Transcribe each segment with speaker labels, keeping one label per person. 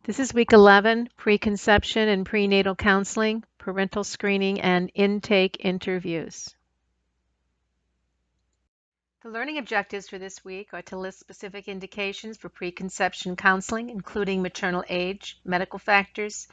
Speaker 1: This is week 11, preconception and prenatal counseling, parental screening, and intake interviews. The learning objectives for this week are to list specific indications for preconception counseling, including maternal age, medical factors,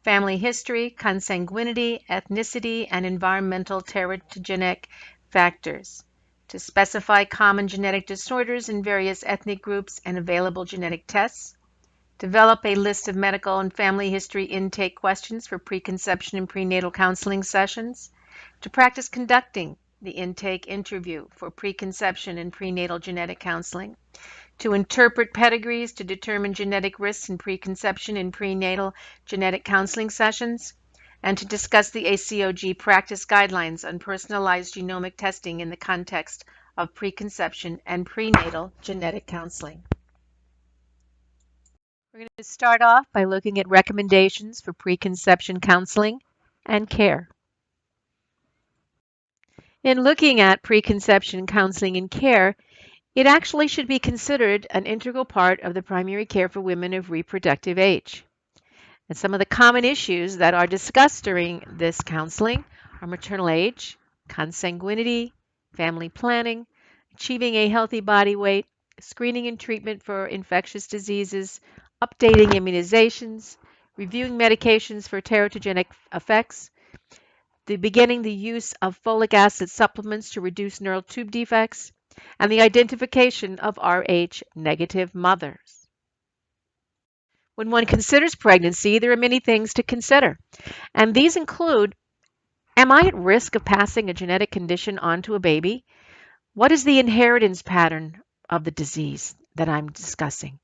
Speaker 1: family history, consanguinity, ethnicity, and environmental teratogenic factors, to specify common genetic disorders in various ethnic groups and available genetic tests, develop a list of medical and family history intake questions for preconception and prenatal counseling sessions, to practice conducting the intake interview for preconception and prenatal genetic counseling, to interpret pedigrees to determine genetic risks in preconception and prenatal genetic counseling sessions, and to discuss the ACOG practice guidelines on personalized genomic testing in the context of preconception and prenatal genetic counseling. We're going to start off by looking at recommendations for preconception counseling and care. In looking at preconception counseling and care, it actually should be considered an integral part of the primary care for women of reproductive age. And some of the common issues that are discussed during this counseling are maternal age, consanguinity, family planning, achieving a healthy body weight, screening and treatment for infectious diseases, updating immunizations, reviewing medications for teratogenic effects, beginning the use of folic acid supplements to reduce neural tube defects, and the identification of Rh-negative mothers. When one considers pregnancy, there are many things to consider, and these include, am I at risk of passing a genetic condition onto a baby? What is the inheritance pattern of the disease that I'm discussing?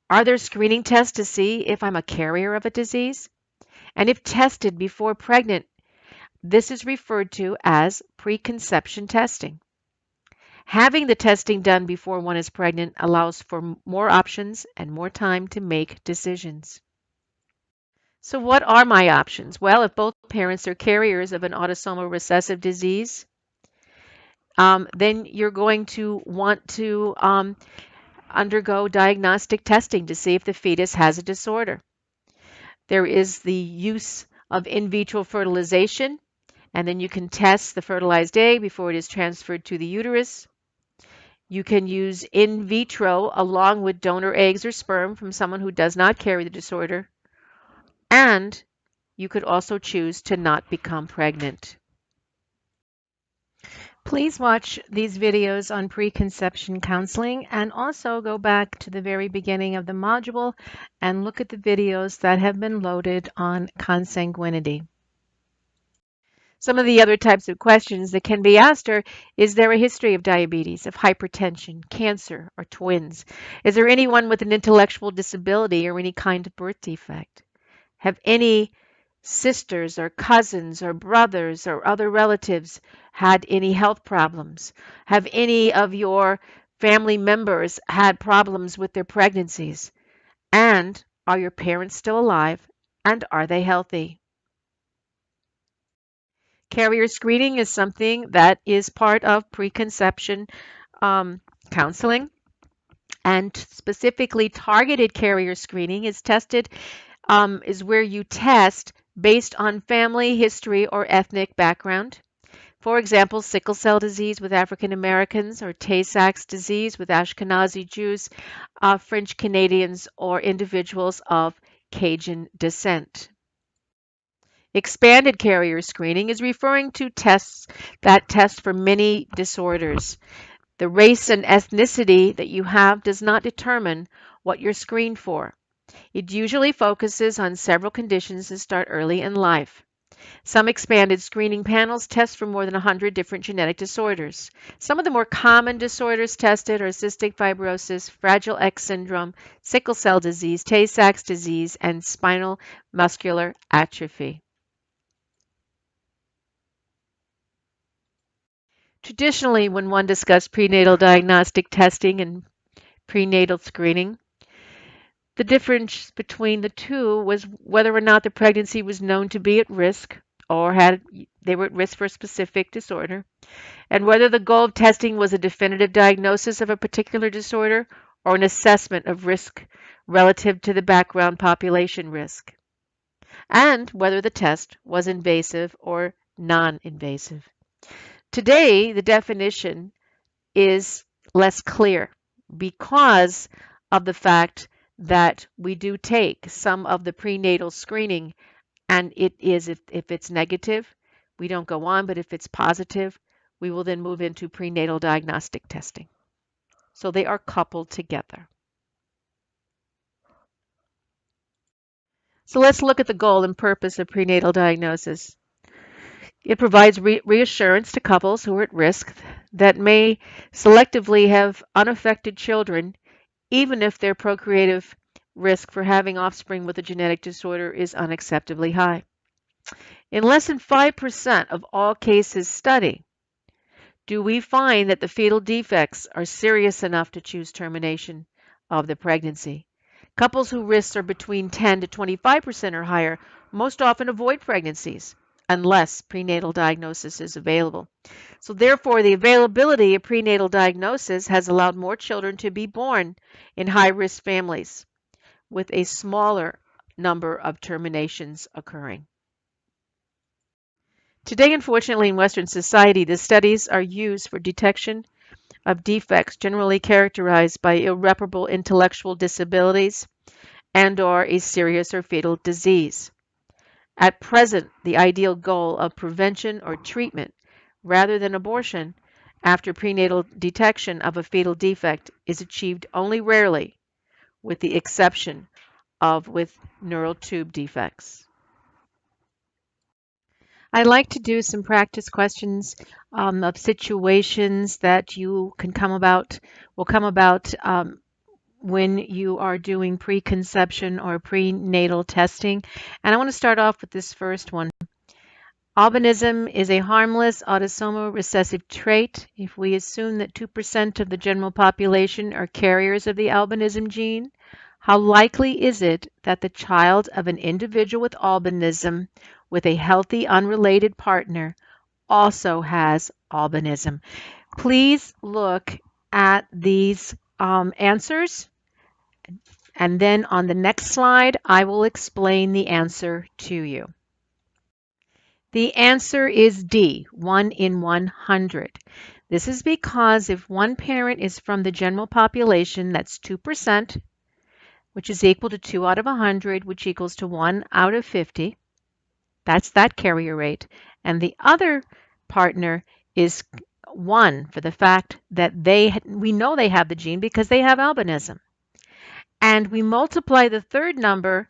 Speaker 1: Are there screening tests to see if I'm a carrier of a disease? And if tested before pregnant, this is referred to as preconception testing. Having the testing done before one is pregnant allows for more options and more time to make decisions. So what are my options? Well, if both parents are carriers of an autosomal recessive disease, then you're going to want to undergo diagnostic testing to see if the fetus has a disorder. There is the use of in vitro fertilization, and then you can test the fertilized egg before it is transferred to the uterus. You can use in vitro along with donor eggs or sperm from someone who does not carry the disorder, and you could also choose to not become pregnant. Please watch these videos on preconception counseling and also go back to the very beginning of the module and look at the videos that have been loaded on consanguinity. Some of the other types of questions that can be asked are, is there a history of diabetes, of hypertension, cancer, or twins? Is there anyone with an intellectual disability or any kind of birth defect? Have any sisters or cousins or brothers or other relatives had any health problems? Have any of your family members had problems with their pregnancies? And are your parents still alive? And are they healthy? Carrier screening is something that is part of preconception counseling. And specifically targeted carrier screening is where you test based on family history or ethnic background. For example, sickle cell disease with African Americans, or Tay-Sachs disease with Ashkenazi Jews, French Canadians, or individuals of Cajun descent. Expanded carrier screening is referring to tests that test for many disorders. The race and ethnicity that you have does not determine what you're screened for. It usually focuses on several conditions that start early in life. Some expanded screening panels test for more than 100 different genetic disorders. Some of the more common disorders tested are cystic fibrosis, Fragile X syndrome, sickle cell disease, Tay-Sachs disease, and spinal muscular atrophy. Traditionally, when one discussed prenatal diagnostic testing and prenatal screening, the difference between the two was whether or not the pregnancy was known to be at risk or they were at risk for a specific disorder, and whether the goal of testing was a definitive diagnosis of a particular disorder or an assessment of risk relative to the background population risk, and whether the test was invasive or non-invasive. Today, the definition is less clear because of the fact that we do take some of the prenatal screening, and it is, if it's negative, we don't go on, but if it's positive, we will then move into prenatal diagnostic testing. So they are coupled together. So let's look at the goal and purpose of prenatal diagnosis. It provides reassurance to couples who are at risk that may selectively have unaffected children, even if their procreative risk for having offspring with a genetic disorder is unacceptably high. In less than 5% of all cases studied, do we find that the fetal defects are serious enough to choose termination of the pregnancy. Couples whose risks are between 10 to 25% or higher most often avoid pregnancies unless prenatal diagnosis is available. So therefore, the availability of prenatal diagnosis has allowed more children to be born in high-risk families, with a smaller number of terminations occurring. Today, unfortunately, in Western society, the studies are used for detection of defects generally characterized by irreparable intellectual disabilities and/or a serious or fatal disease. At present, the ideal goal of prevention or treatment, rather than abortion, after prenatal detection of a fetal defect is achieved only rarely, with the exception of with neural tube defects. I like to do some practice questions of situations that you can will come about when you are doing preconception or prenatal testing. And I want to start off with this first one. Albinism is a harmless autosomal recessive trait. If we assume that 2% of the general population are carriers of the albinism gene, how likely is it that the child of an individual with albinism with a healthy unrelated partner also has albinism? Please look at these answers, and then on the next slide, I will explain the answer to you. The answer is D, 1 in 100. This is because if one parent is from the general population, that's 2%, which is equal to 2 out of 100, which equals to 1 out of 50. That's that carrier rate. And the other partner is 1 for the fact that we know they have the gene because they have albinism. And we multiply the third number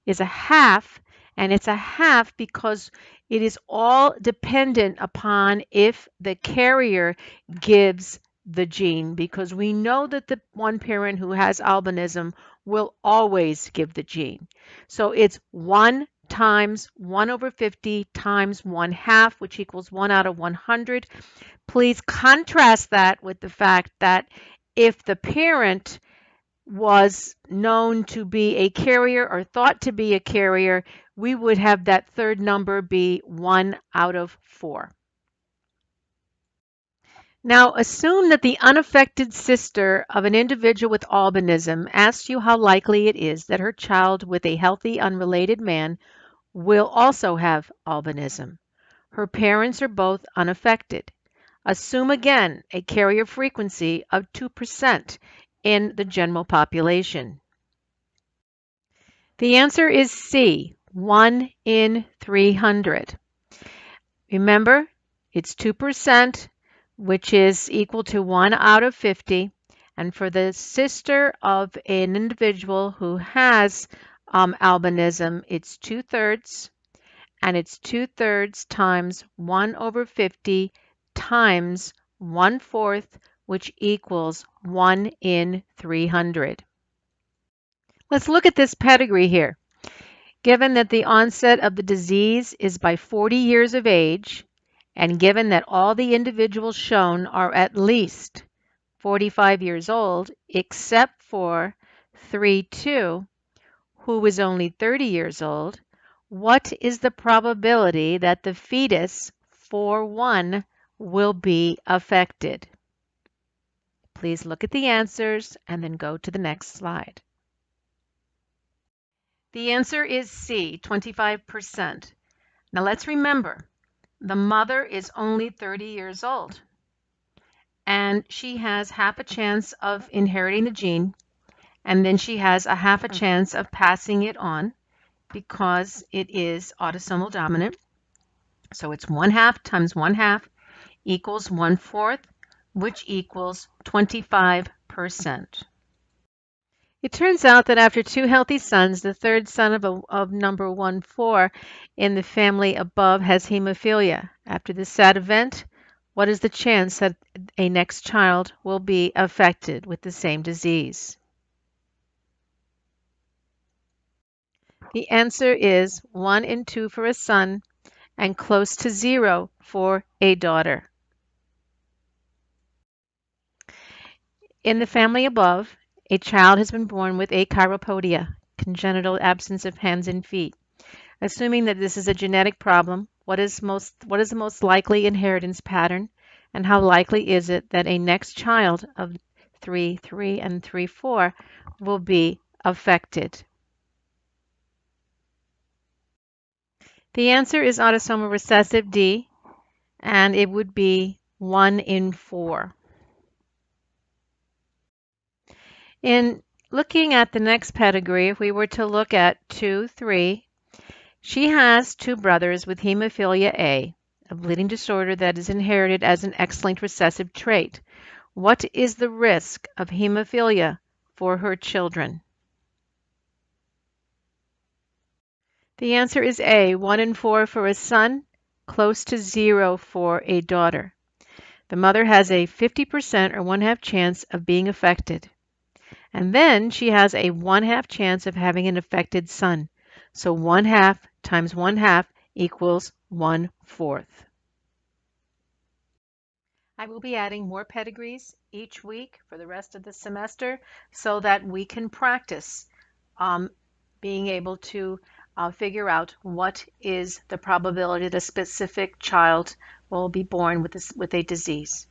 Speaker 1: is a half, and it's a half because it is all dependent upon if the carrier gives the gene, because we know that the one parent who has albinism will always give the gene. So it's 1 times 1 over 50 times 1/2, which equals 1 out of 100. Please contrast that with the fact that if the parent was known to be a carrier or thought to be a carrier, we would have that third number be 1 out of 4. Now, assume that the unaffected sister of an individual with albinism asks you how likely it is that her child with a healthy, unrelated man will also have albinism. Her parents are both unaffected. Assume again a carrier frequency of 2% in the general population. The answer is C, 1 in 300. Remember, it's 2%, which is equal to 1 out of 50. And for the sister of an individual who has albinism, it's 2/3, and it's 2/3 times 1 over 50 times 1/4, which equals 1 in 300. Let's look at this pedigree here. Given that the onset of the disease is by 40 years of age, and given that all the individuals shown are at least 45 years old, except for 3-2, who is only 30 years old, what is the probability that the fetus 4-1 will be affected? Please look at the answers and then go to the next slide. The answer is C, 25%. Now let's remember, the mother is only 30 years old, and she has half a chance of inheriting the gene, and then she has a half a chance of passing it on because it is autosomal dominant. So it's 1/2 times 1/2 equals 1/4, which equals 25%. It turns out that after 2 healthy sons, the third son of number 14 in the family above has hemophilia. After this sad event, what is the chance that a next child will be affected with the same disease? The answer is 1 in 2 for a son and close to 0 for a daughter. In the family above, a child has been born with acheiropodia, congenital absence of hands and feet. Assuming that this is a genetic problem, what is the most likely inheritance pattern, and how likely is it that a next child of 3, 3, and 3, 4 will be affected? The answer is autosomal recessive D, and it would be 1 in 4. In looking at the next pedigree, if we were to look at 2, 3, she has 2 brothers with hemophilia A, a bleeding disorder that is inherited as an X-linked recessive trait. What is the risk of hemophilia for her children? The answer is A, 1 in 4 for a son, close to 0 for a daughter. The mother has a 50% or 1/2 chance of being affected. And then she has a 1/2 chance of having an affected son. So 1/2 times 1/2 equals 1/4. I will be adding more pedigrees each week for the rest of the semester so that we can practice being able to figure out what is the probability that a specific child will be born with a disease.